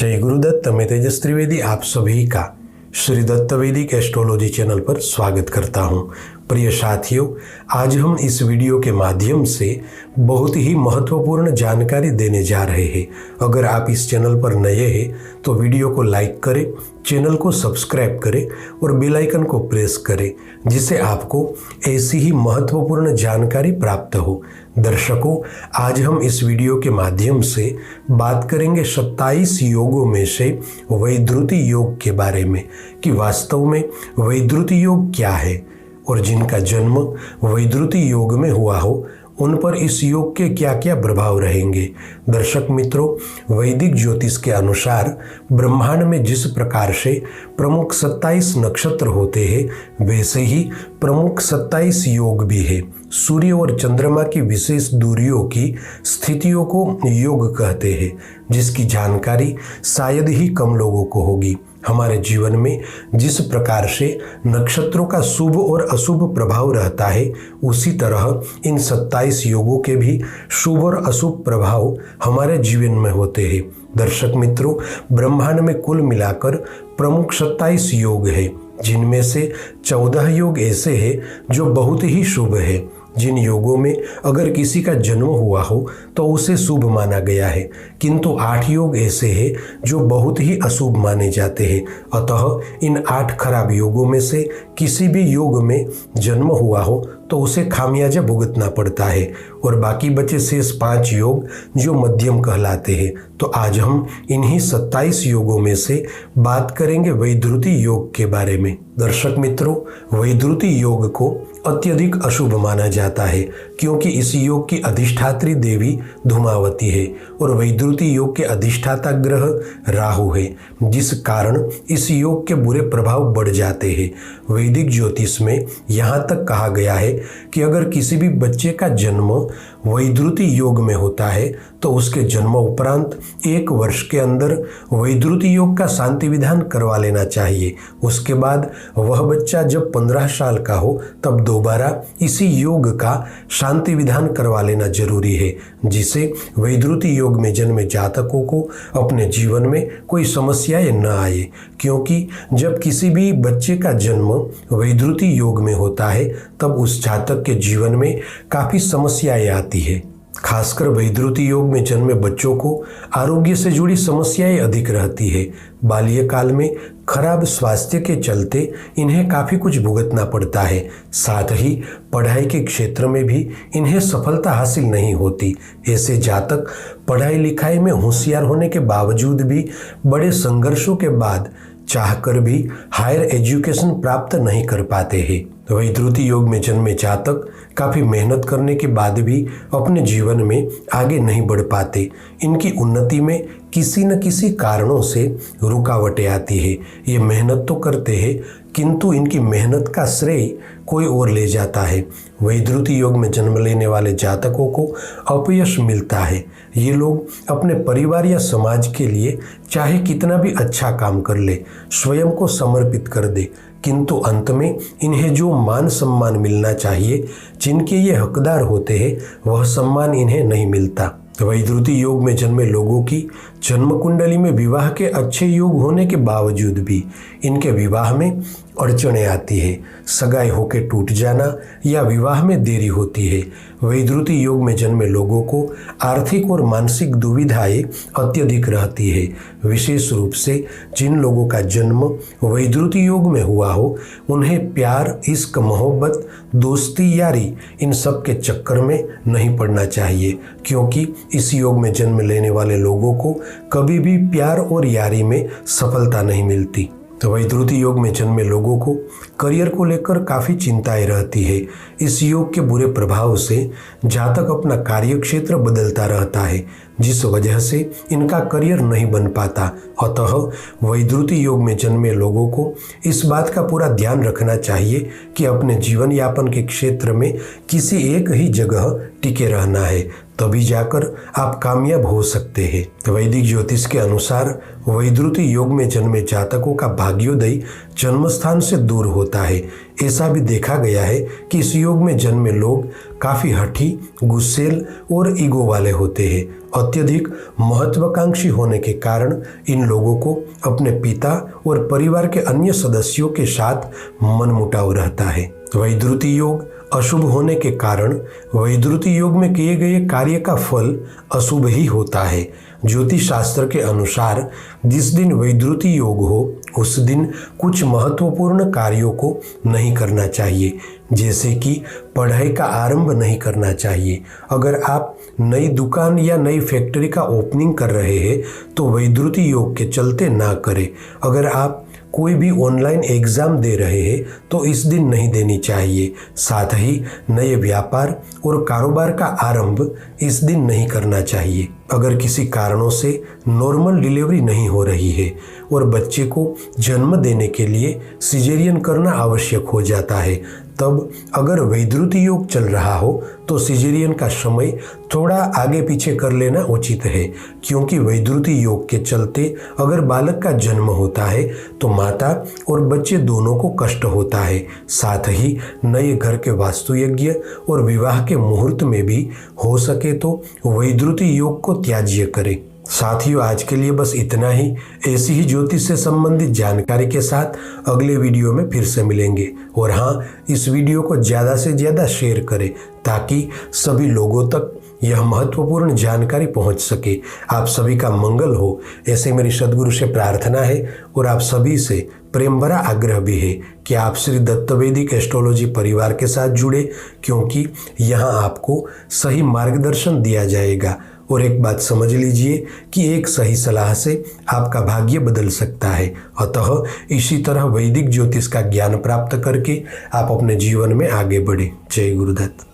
जय गुरुदत्त। मैं तेजस त्रिवेदी आप सभी का श्री दत्त वैदिक एस्ट्रोलॉजी चैनल पर स्वागत करता हूं। प्रिय साथियों, आज हम इस वीडियो के माध्यम से बहुत ही महत्वपूर्ण जानकारी देने जा रहे हैं। अगर आप इस चैनल पर नए हैं तो वीडियो को लाइक करें, चैनल को सब्सक्राइब करें और बेल आइकन को प्रेस करें, जिससे आपको ऐसी ही महत्वपूर्ण जानकारी प्राप्त हो। दर्शकों, आज हम इस वीडियो के माध्यम से बात करेंगे 27 योगों में से वैधृति योग के बारे में कि वास्तव में वैधृति योग क्या है और जिनका जन्म वैधृति योग में हुआ हो उन पर इस योग के क्या क्या प्रभाव रहेंगे। दर्शक मित्रों, वैदिक ज्योतिष के अनुसार ब्रह्मांड में जिस प्रकार से प्रमुख 27 नक्षत्र होते हैं वैसे ही प्रमुख 27 योग भी है। सूर्य और चंद्रमा की विशेष दूरियों की स्थितियों को योग कहते हैं, जिसकी जानकारी शायद ही कम लोगों को होगी। हमारे जीवन में जिस प्रकार से नक्षत्रों का शुभ और अशुभ प्रभाव रहता है, उसी तरह इन 27 योगों के भी शुभ और अशुभ प्रभाव हमारे जीवन में होते हैं। दर्शक मित्रों, ब्रह्मांड में कुल मिलाकर प्रमुख 27 योग है, जिनमें से 14 योग ऐसे हैं जो बहुत ही शुभ है। जिन योगों में अगर किसी का जन्म हुआ हो तो उसे शुभ माना गया है, किंतु 8 योग ऐसे हैं जो बहुत ही अशुभ माने जाते हैं। अतः इन 8 खराब योगों में से किसी भी योग में जन्म हुआ हो तो उसे खामियाजा भुगतना पड़ता है, और बाकी बचे शेष 5 योग जो मध्यम कहलाते हैं। तो आज हम इन्हीं 27 योगों में से बात करेंगे वैधृति योग के बारे में। दर्शक मित्रों, वैधृति योग को अत्यधिक अशुभ माना जाता है, क्योंकि इस योग की अधिष्ठात्री देवी धूमावती है और वैधृति योग के अधिष्ठाता ग्रह राहु है, जिस कारण इस योग के बुरे प्रभाव बढ़ जाते हैं। वैदिक ज्योतिष में यहाँ तक कहा गया है कि अगर किसी भी बच्चे का जन्म वैधृति योग में होता है तो उसके जन्म उपरांत 1 वर्ष के अंदर वैधृति योग का शांति विधान करवा लेना चाहिए। उसके बाद वह बच्चा जब 15 साल का हो तब दोबारा इसी योग का शांति विधान करवा लेना जरूरी है, जिससे वैधृति योग में जन्मे जातकों को अपने जीवन में कोई समस्याएं न आए। क्योंकि जब किसी भी बच्चे का जन्म वैधृति योग में होता है तब उस जातक के जीवन में काफ़ी समस्याएं आती है। खासकर वैधृति योग में जन्मे बच्चों को आरोग्य से जुड़ी समस्याएं अधिक रहती है। बाल्यकाल में खराब स्वास्थ्य के चलते इन्हें काफ़ी कुछ भुगतना पड़ता है। साथ ही पढ़ाई के क्षेत्र में भी इन्हें सफलता हासिल नहीं होती। ऐसे जातक पढ़ाई लिखाई में होशियार होने के बावजूद भी बड़े संघर्षों के बाद चाहकर भी हायर एजुकेशन प्राप्त नहीं कर पाते हैं। वैधृति योग में जन्मे जातक काफ़ी मेहनत करने के बाद भी अपने जीवन में आगे नहीं बढ़ पाते। इनकी उन्नति में किसी न किसी कारणों से रुकावटें आती है। ये मेहनत तो करते हैं, किंतु इनकी मेहनत का श्रेय कोई और ले जाता है। वैधृति योग में जन्म लेने वाले जातकों को अपयश मिलता है। ये लोग अपने परिवार या समाज के लिए चाहे कितना भी अच्छा काम कर ले, स्वयं को समर्पित कर दे, किंतु अंत में इन्हें जो मान सम्मान मिलना चाहिए, जिनके ये हकदार होते हैं, वह सम्मान इन्हें नहीं मिलता। वैधृति योग में जन्मे लोगों की जन्म कुंडली में विवाह के अच्छे योग होने के बावजूद भी इनके विवाह में अड़चनें आती है। सगाई होके टूट जाना या विवाह में देरी होती है। वैधृति योग में जन्मे लोगों को आर्थिक और मानसिक दुविधाएं अत्यधिक रहती है। विशेष रूप से जिन लोगों का जन्म वैधृति योग में हुआ हो, उन्हें प्यार, इश्क, मोहब्बत, दोस्ती, यारी इन सब के चक्कर में नहीं पड़ना चाहिए, क्योंकि इस योग में जन्म लेने वाले लोगों को कभी भी प्यार और यारी में सफलता नहीं मिलती। तो वैधृति योग में जन्मे लोगों को करियर को लेकर काफ़ी चिंताएं रहती है। इस योग के बुरे प्रभाव से जातक अपना कार्य क्षेत्र बदलता रहता है, जिस वजह से इनका करियर नहीं बन पाता। अतः वैधृति योग में जन्मे लोगों को इस बात का पूरा ध्यान रखना चाहिए कि अपने जीवन यापन के क्षेत्र में किसी एक ही जगह टिके रहना है, तभी जाकर आप कामयाब हो सकते हैं। वैदिक ज्योतिष के अनुसार वैधृति योग में जन्मे जातकों का भाग्योदय जन्म स्थान से दूर होता है। ऐसा भी देखा गया है कि इस योग में जन्मे लोग काफ़ी हठी, गुस्सेल और ईगो वाले होते हैं। अत्यधिक महत्वाकांक्षी होने के कारण इन लोगों को अपने पिता और परिवार के अन्य सदस्यों के साथ मनमुटाव रहता है। वैद्युति योग अशुभ होने के कारण वैद्युति योग में किए गए कार्य का फल अशुभ ही होता है। ज्योतिष शास्त्र के अनुसार जिस दिन वैद्युति योग हो उस दिन कुछ महत्वपूर्ण कार्यों को नहीं करना चाहिए, जैसे कि पढ़ाई का आरंभ नहीं करना चाहिए। अगर आप नई दुकान या नई फैक्ट्री का ओपनिंग कर रहे हैं तो वैद्युति योग के चलते ना करें। अगर आप कोई भी ऑनलाइन एग्ज़ाम दे रहे हैं तो इस दिन नहीं देनी चाहिए। साथ ही नए व्यापार और कारोबार का आरंभ इस दिन नहीं करना चाहिए। अगर किसी कारणों से नॉर्मल डिलीवरी नहीं हो रही है और बच्चे को जन्म देने के लिए सिजेरियन करना आवश्यक हो जाता है, तब अगर वैद्युति योग चल रहा हो तो सिजेरियन का समय थोड़ा आगे पीछे कर लेना उचित है, क्योंकि वैद्युति योग के चलते अगर बालक का जन्म होता है तो माता और बच्चे दोनों को कष्ट होता है। साथ ही नए घर के वास्तु यज्ञ और विवाह के मुहूर्त में भी हो सके तो वैद्युति योग को त्याज्य करें। साथियों, आज के लिए बस इतना ही। ऐसी ही ज्योतिष से संबंधित जानकारी के साथ अगले वीडियो में फिर से मिलेंगे। और हाँ, इस वीडियो को ज़्यादा से ज़्यादा शेयर करें ताकि सभी लोगों तक यह महत्वपूर्ण जानकारी पहुंच सके। आप सभी का मंगल हो, ऐसे मेरी सद्गुरु से प्रार्थना है और आप सभी से प्रेम भरा आग्रह भी है कि आप श्री दत्त वैदिक एस्ट्रोलॉजी परिवार के साथ जुड़े, क्योंकि यहाँ आपको सही मार्गदर्शन दिया जाएगा। और एक बात समझ लीजिए कि एक सही सलाह से आपका भाग्य बदल सकता है। अतः इसी तरह वैदिक ज्योतिष का ज्ञान प्राप्त करके आप अपने जीवन में आगे बढ़े। जय गुरुदत्त।